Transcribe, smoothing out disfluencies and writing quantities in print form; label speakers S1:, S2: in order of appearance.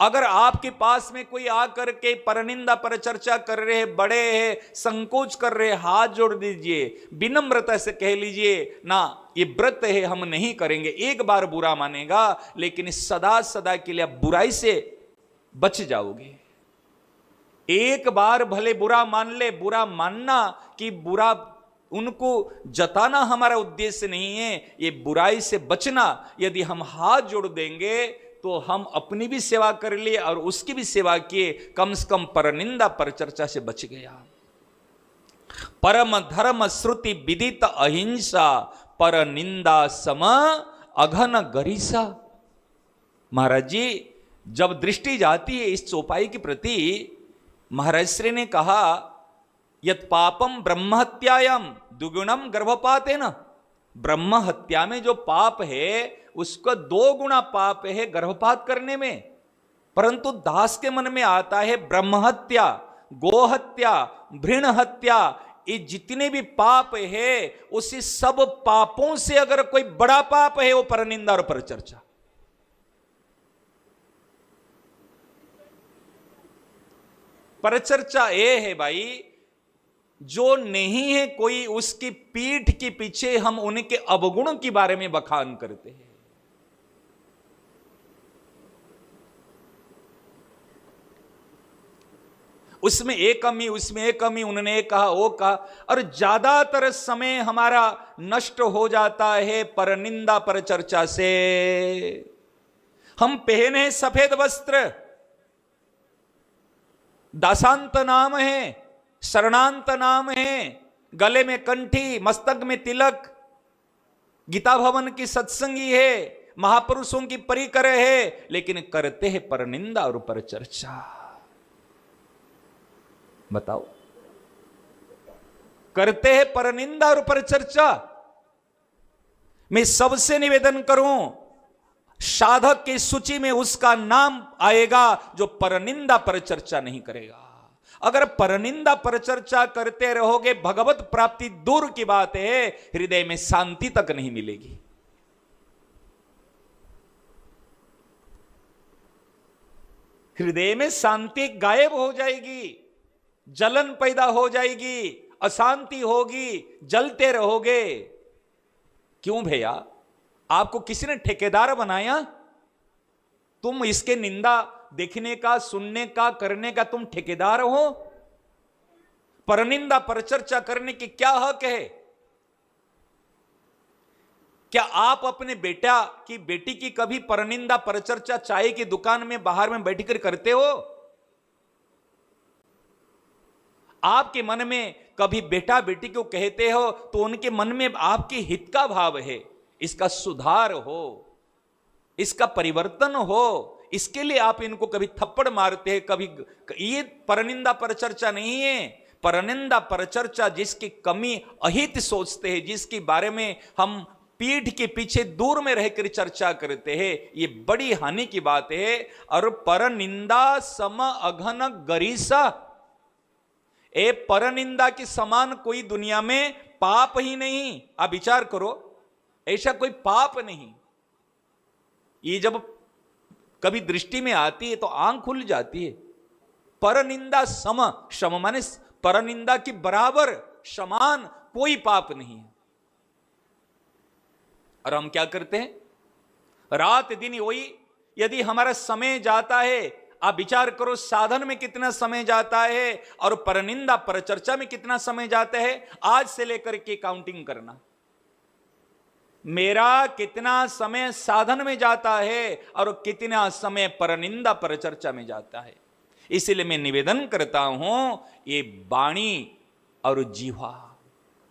S1: अगर आपके पास में कोई आकर के परनिंदा पर चर्चा कर रहे हैं, बड़े हैं, संकोच कर रहे हैं, हाथ जोड़ दीजिए, विनम्रता से कह लीजिए ना, ये व्रत है, हम नहीं करेंगे। एक बार बुरा मानेगा, लेकिन सदा सदा के लिए बुराई से बच जाओगे। एक बार भले बुरा मान ले, बुरा मानना कि बुरा उनको जताना हमारा उद्देश्य नहीं है, ये बुराई से बचना। यदि हम हाथ जोड़ देंगे तो हम अपनी भी सेवा कर लिए और उसकी भी सेवा किए, कम से कम परनिंदा पर चर्चा से बच गया। परम धर्म श्रुति विदित अहिंसा, परनिंदा सम अघन गरिसा। महाराज जी, जब दृष्टि जाती है इस चौपाई के प्रति, महाराज श्री ने कहा यत पापम ब्रह्महत्यायाम दुगुणम गर्भपातेन। ब्रह्म हत्या में जो पाप है उसका 2 गुना पाप है गर्भपात करने में। परंतु दास के मन में आता है ब्रह्महत्या, गोहत्या, भ्रूण हत्या, ये जितने भी पाप है उसी सब पापों से अगर कोई बड़ा पाप है वो परनिंदा और परचर्चा। परचर्चा ये है भाई, जो नहीं है कोई, उसकी पीठ के पीछे हम उनके अवगुणों के बारे में बखान करते हैं। उसमें एक कमी, उसमें एक कमी, उन्होंने कहा, वो कहा, और ज्यादातर समय हमारा नष्ट हो जाता है परनिंदा पर चर्चा से। हम पहने सफेद वस्त्र, दासांत नाम है, शरणांत नाम है, गले में कंठी, मस्तक में तिलक, गीता भवन की सत्संगी है, महापुरुषों की परिकर है, लेकिन करते हैं परनिंदा और परचर्चा। बताओ, करते हैं परनिंदा और परचर्चा। मैं सबसे निवेदन करूं, साधक की सूची में उसका नाम आएगा जो परनिंदा परचर्चा नहीं करेगा। अगर परनिंदा परचर्चा करते रहोगे, भगवत प्राप्ति दूर की बात है, हृदय में शांति तक नहीं मिलेगी। हृदय में शांति गायब हो जाएगी, जलन पैदा हो जाएगी, अशांति होगी, जलते रहोगे। क्यों भैया? आपको किसी ने ठेकेदार बनाया? तुम इसके निंदा देखने का, सुनने का, करने का तुम ठेकेदार हो? परनिंदा परचर्चा करने की क्या हक है? क्या आप अपने बेटा की, बेटी की कभी परनिंदा परचर्चा चाय की दुकान में बाहर में बैठकर करते हो? आपके मन में कभी बेटा बेटी को कहते हो तो उनके मन में आपके हित का भाव है, इसका सुधार हो, इसका परिवर्तन हो, इसके लिए आप इनको कभी थप्पड़ मारते हैं, कभी। ये परनिंदा परचर्चा नहीं है। परनिंदा परचर्चा जिसकी कमी अहित सोचते हैं, जिसके बारे में हम पीठ के पीछे दूर में रहकर चर्चा करते हैं, ये बड़ी हानि की बात है। और परनिंदा सम अघन गरिसा, ए परनिंदा के समान कोई दुनिया में पाप ही नहीं। आप विचार करो, ऐसा कोई पाप नहीं। ये जब कभी दृष्टि में आती है तो आंख खुल जाती है। परनिंदा सम, सम माने परनिंदा के बराबर, समान कोई पाप नहीं है। और हम क्या करते हैं? रात दिन वही। यदि हमारा समय जाता है, आप विचार करो, साधन में कितना समय जाता है और परनिंदा परचर्चा में कितना समय जाता है। आज से लेकर के काउंटिंग करना, मेरा कितना समय साधन में जाता है और कितना समय परनिंदा परचर्चा में जाता है। इसलिए मैं निवेदन करता हूं, ये वाणी और जीवा